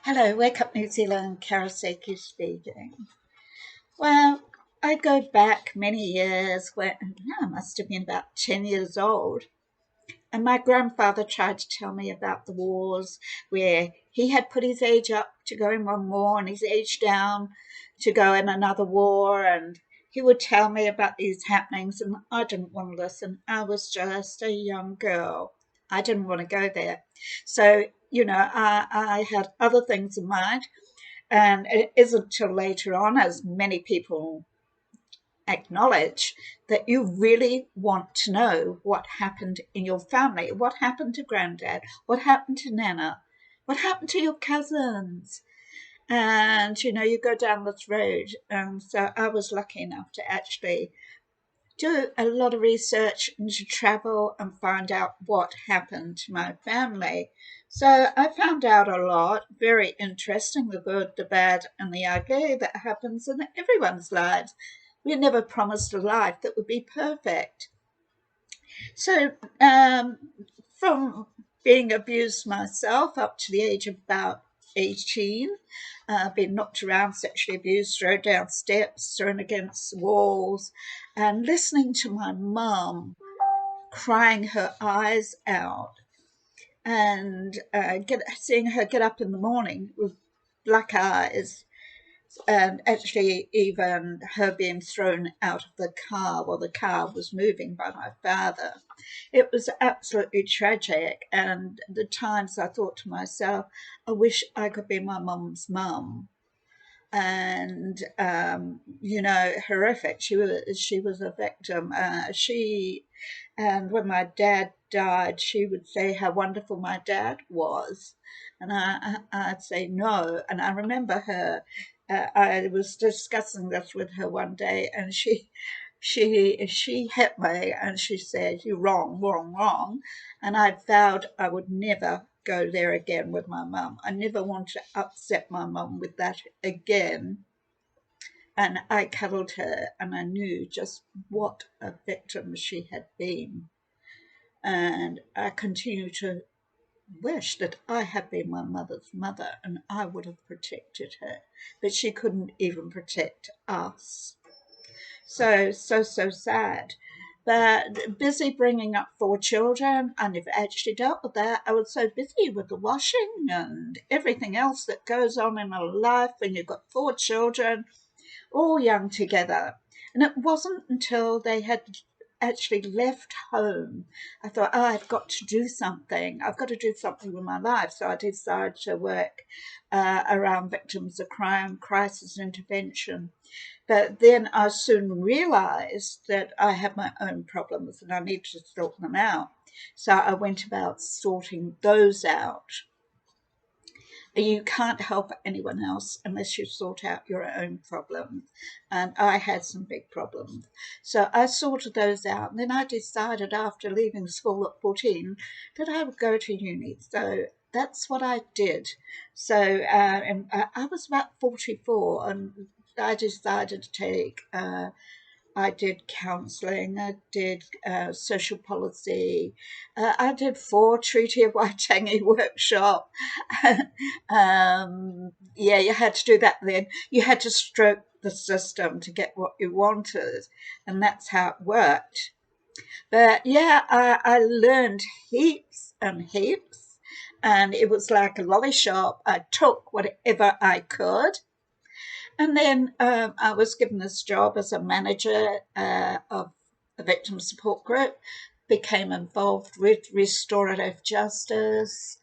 Hello, Wake Up New Zealand, Sakey speaking. Well, I go back many years when I must have been about 10 years old, and my grandfather tried to tell me about the wars where he had put his age up to go in one war and his age down to go in another war, and he would tell me about these happenings, and I didn't want to listen. I was just a young girl. I didn't want to go there. So, I had other things in mind. And it isn't till later on, as many people acknowledge, that you really want to know what happened in your family, what happened to Granddad, what happened to Nana, what happened to your cousins. And you go down this road. So I was lucky enough to actually do a lot of research and to travel and find out what happened to my family. So I found out a lot, very interesting, the good, the bad, and the ugly that happens in everyone's lives. We're never promised a life that would be perfect. So from being abused myself up to the age of about 18, been knocked around, sexually abused, thrown down steps, thrown against walls, and listening to my mum crying her eyes out and seeing her get up in the morning with black eyes, and actually even her being thrown out of the car while the car was moving by my father. It was absolutely tragic, and the times I thought to myself, I wish I could be my mum's mum. And horrific. She was a victim. She and when my dad died, she would say how wonderful my dad was, and I'd say no. And I remember her. I was discussing this with her one day, and she hit me and she said, "You're wrong, wrong, wrong." And I vowed I would never go there again with my mum. I never want to upset my mum with that again. And I cuddled her and I knew just what a victim she had been. And I continue to wish that I had been my mother's mother and I would have protected her. But she couldn't even protect us. So sad. But busy bringing up four children, I never actually dealt with that. I was so busy with the washing and everything else that goes on in a life when you've got four children, all young together. And it wasn't until they had actually left home, I thought, oh, I've got to do something. I've got to do something with my life. So I decided to work around victims of crime, crisis intervention. But then I soon realized that I had my own problems and I needed to sort them out. So I went about sorting those out. You can't help anyone else unless you sort out your own problems. And I had some big problems. So I sorted those out. And then I decided after leaving school at 14 that I would go to uni. So that's what I did. So and I was about 44 and I decided to take I did counselling, I did social policy, I did 4 Treaty of Waitangi workshop. Yeah, you had to do that then. You had to stroke the system to get what you wanted, and that's how it worked. But yeah, I learned heaps and heaps, and it was like a lolly shop. I took whatever I could. And then I was given this job as a manager of a victim support group, became involved with restorative justice,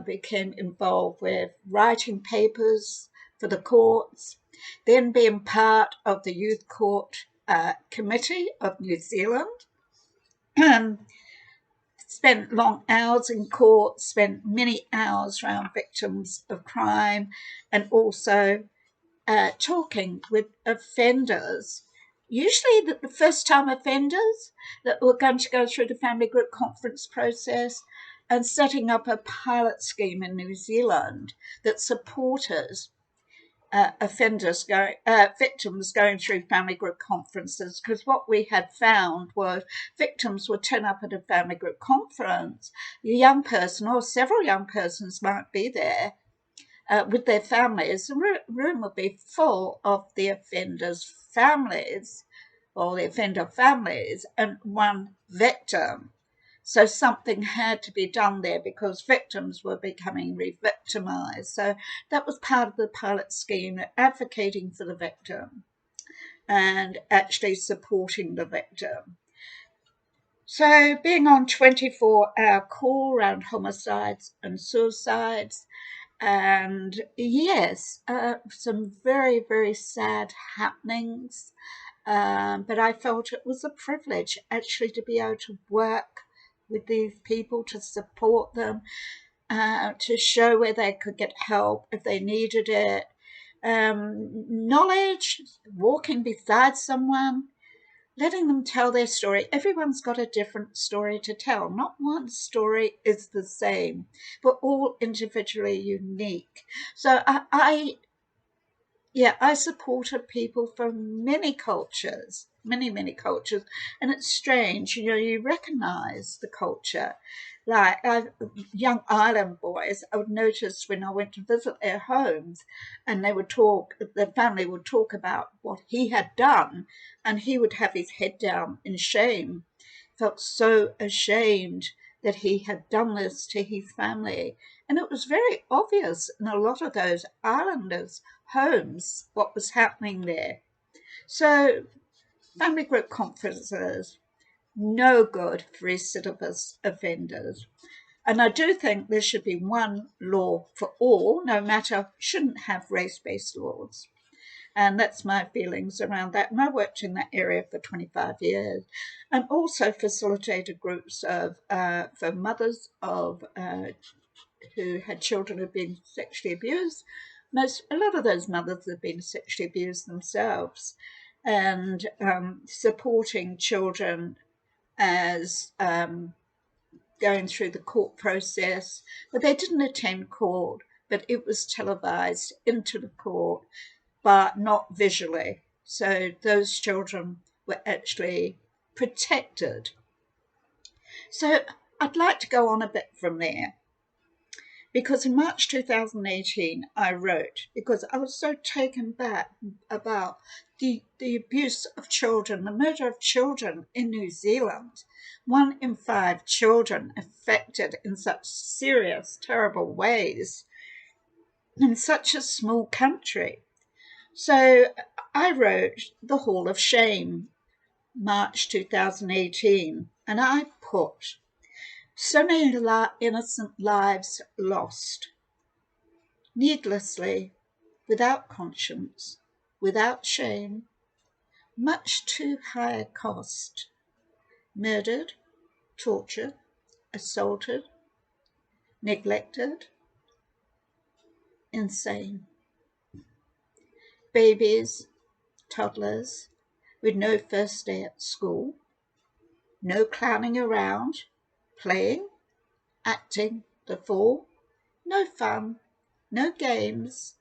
became involved with writing papers for the courts, then being part of the Youth Court Committee of New Zealand. Spent long hours in court, spent many hours around victims of crime, and also talking with offenders, usually the first time offenders that were going to go through the family group conference process, and setting up a pilot scheme in New Zealand that supported victims going through family group conferences. Because what we had found was victims would turn up at a family group conference, a young person or several young persons might be there, with their families, the room would be full of the offenders' families or the offender families and one victim. So something had to be done there because victims were becoming re-victimised. So that was part of the pilot scheme, advocating for the victim and actually supporting the victim. So being on 24-hour call around homicides and suicides, and yes, some very, very sad happenings. But I felt it was a privilege actually to be able to work with these people, to support them, to show where they could get help if they needed it. Knowledge, walking beside someone, letting them tell their story. Everyone's got a different story to tell. Not one story is the same, but all individually unique. So I supported people from many cultures, many cultures, and it's strange, you recognise the culture. Like young island boys, I would notice when I went to visit their homes, and the family would talk about what he had done, and he would have his head down in shame. Felt so ashamed that he had done this to his family. And it was very obvious in a lot of those islanders' homes what was happening there. So family group conferences, no good for recidivist offenders. And I do think there should be one law for all, no matter, shouldn't have race-based laws. And that's my feelings around that. And I worked in that area for 25 years and also facilitated groups of for mothers of who had children who'd been sexually abused. A lot of those mothers have been sexually abused themselves, and supporting children as going through the court process. But they didn't attend court, but it was televised into the court, but not visually. So those children were actually protected. So I'd like to go on a bit from there, because in March 2018 I wrote, because I was so taken back about the abuse of children, the murder of children in New Zealand. 1 in 5 children affected in such serious, terrible ways in such a small country. So I wrote The Hall of Shame, March 2018, and I put, so many innocent lives lost, needlessly, without conscience, without shame, much too high a cost, murdered, tortured, assaulted, neglected, insane. Babies, toddlers, with no first day at school, no clowning around, playing, acting the fool, no fun, no games,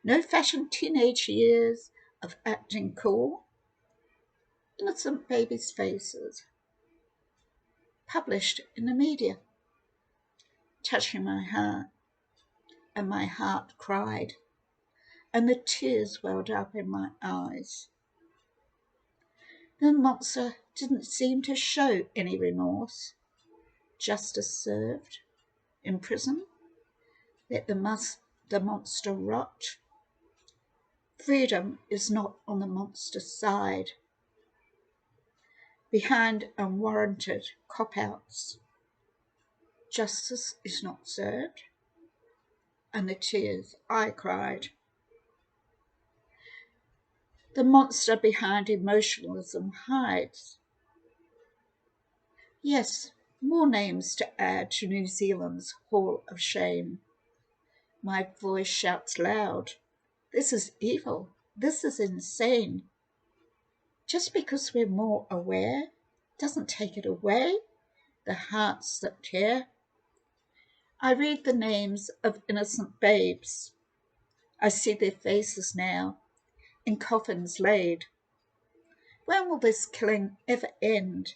no fashion teenage years of acting cool. Innocent babies' faces, published in the media, touching my heart, and my heart cried, and the tears welled up in my eyes. The monster didn't seem to show any remorse. Justice served, in prison, let the monster rot. Freedom is not on the monster's side. Behind unwarranted cop-outs, justice is not served, and the tears I cried. The monster behind emotionalism hides. Yes, more names to add to New Zealand's Hall of Shame. My voice shouts loud, this is evil, this is insane. Just because we're more aware doesn't take it away, the hearts that tear. I read the names of innocent babes. I see their faces now, in coffins laid. When will this killing ever end,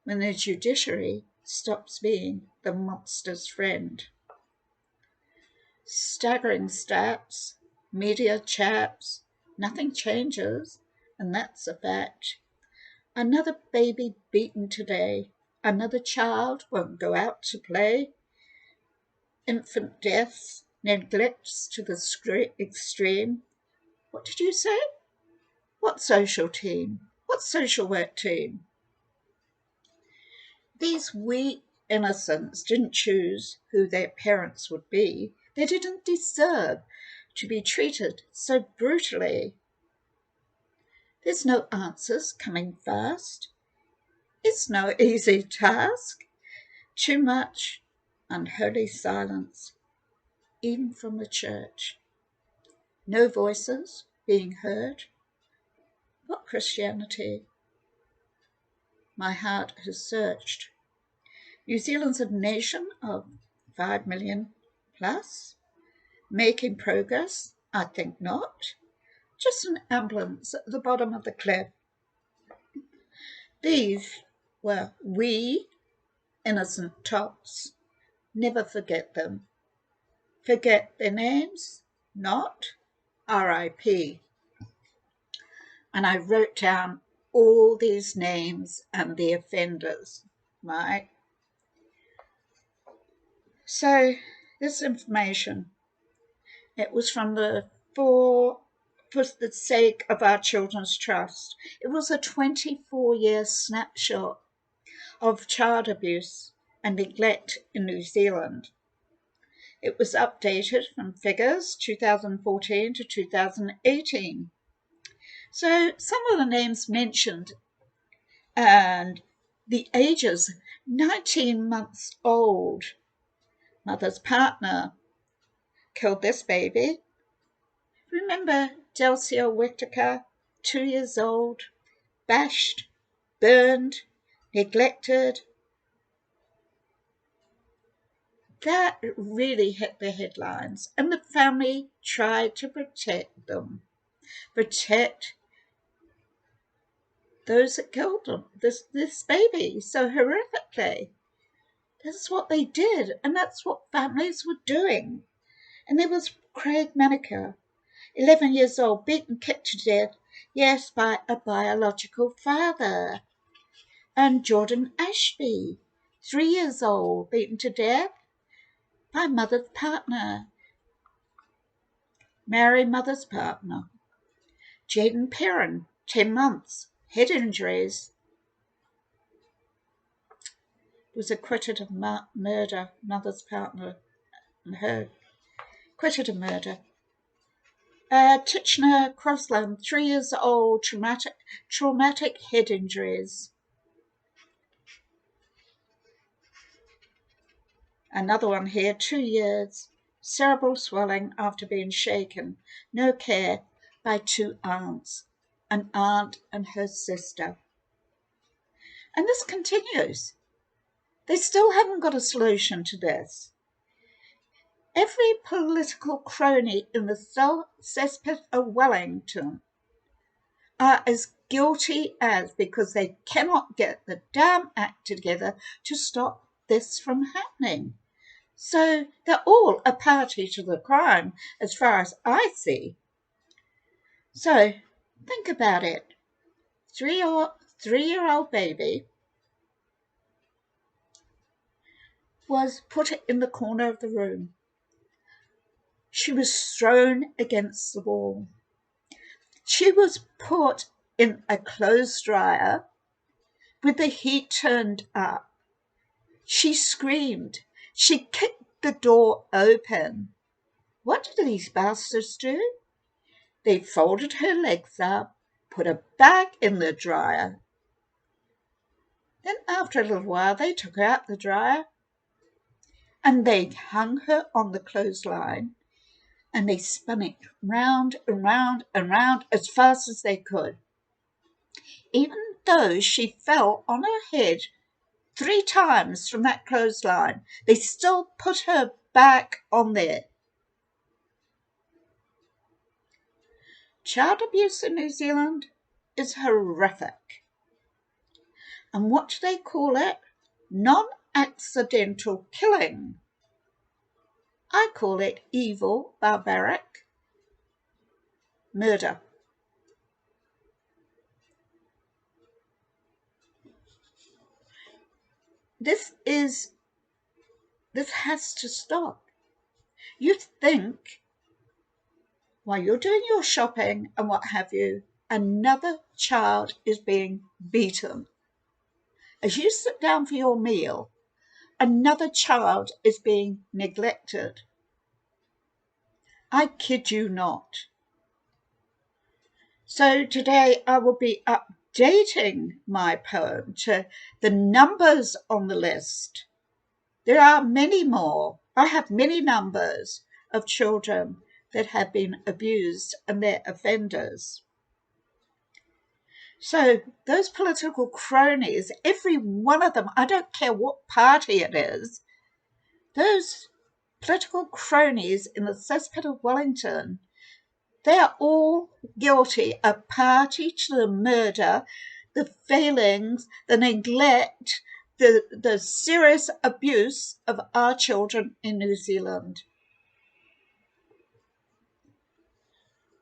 when the judiciary stops being the monster's friend? Staggering stats, media chaps, nothing changes, and that's a fact. Another baby beaten today, another child won't go out to play. Infant deaths, neglects to the extreme. What did you say? What social team? What social work team? These weak innocents didn't choose who their parents would be. They didn't deserve to be treated so brutally. There's no answers coming fast. It's no easy task. Too much unholy silence, even from the church. No voices being heard. What Christianity? My heart has searched. New Zealand's a nation of 5 million plus. Making progress? I think not. Just an ambulance at the bottom of the cliff. These were we innocent tots. Never forget them. Forget their names? Not. R.I.P. And I wrote down all these names and the offenders, right? So this information, it was from the For the Sake of Our Children's Trust. It was a 24-year snapshot of child abuse and neglect in New Zealand. It was updated from figures 2014 to 2018. So some of the names mentioned and the ages, 19 months old. Mother's partner killed this baby. Remember Delcia Whittaker, 2 years old, bashed, burned, neglected. That really hit the headlines, and the family tried to protect them, protect those that killed them, this baby so horrifically. That's what they did, and that's what families were doing. And there was Craig Manicure, 11 years old, beaten, kicked to death, yes, by a biological father. And Jordan Ashby, 3 years old, beaten to death by mother's partner, Mary mother's partner. Jaden Perrin, 10 months, head injuries, was acquitted of murder, mother's partner and her, acquitted of murder. Titchener Crossland, 3 years old, traumatic head injuries. Another one here, 2 years, cerebral swelling after being shaken, no care by 2 aunts, an aunt and her sister. And this continues. They still haven't got a solution to this. Every political crony in the cesspit of Wellington are as guilty as, because they cannot get the damn act together to stop this from happening. So they're all a party to the crime as far as I see. So think about it. 3-year-old baby was put in the corner of the room. She was thrown against the wall. She was put in a clothes dryer with the heat turned up. She screamed. She kicked the door open. What did these bastards do? They folded her legs up, put her back in the dryer. Then after a little while, they took her out the dryer and they hung her on the clothesline and they spun it round and round and round as fast as they could. Even though she fell on her head 3 times from that clothesline, they still put her back on there. Child abuse in New Zealand is horrific. And what do they call it? Non-accidental killing. I call it evil, barbaric murder. This has to stop. You think while you're doing your shopping and what have you, another child is being beaten. As you sit down for your meal, another child is being neglected. I kid you not. So today I will be updating my poem to the numbers on the list. There are many more. I have many numbers of children that have been abused and they're offenders. So those political cronies, every one of them, I don't care what party it is, those political cronies in the cesspit of Wellington, they are all guilty, a party to the murder, the failings, the neglect, the serious abuse of our children in New Zealand.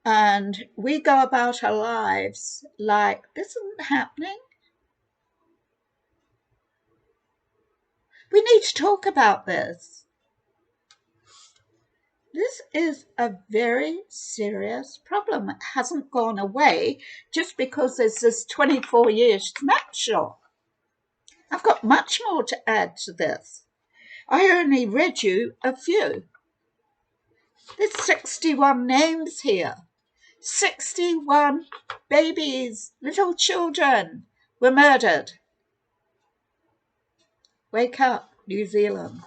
And we go about our lives like this isn't happening. We need to talk about this. This is a very serious problem. It hasn't gone away just because there's this 24-year snapshot. I've got much more to add to this. I only read you a few. There's 61 names here. 61 babies, little children were murdered. Wake up, New Zealand.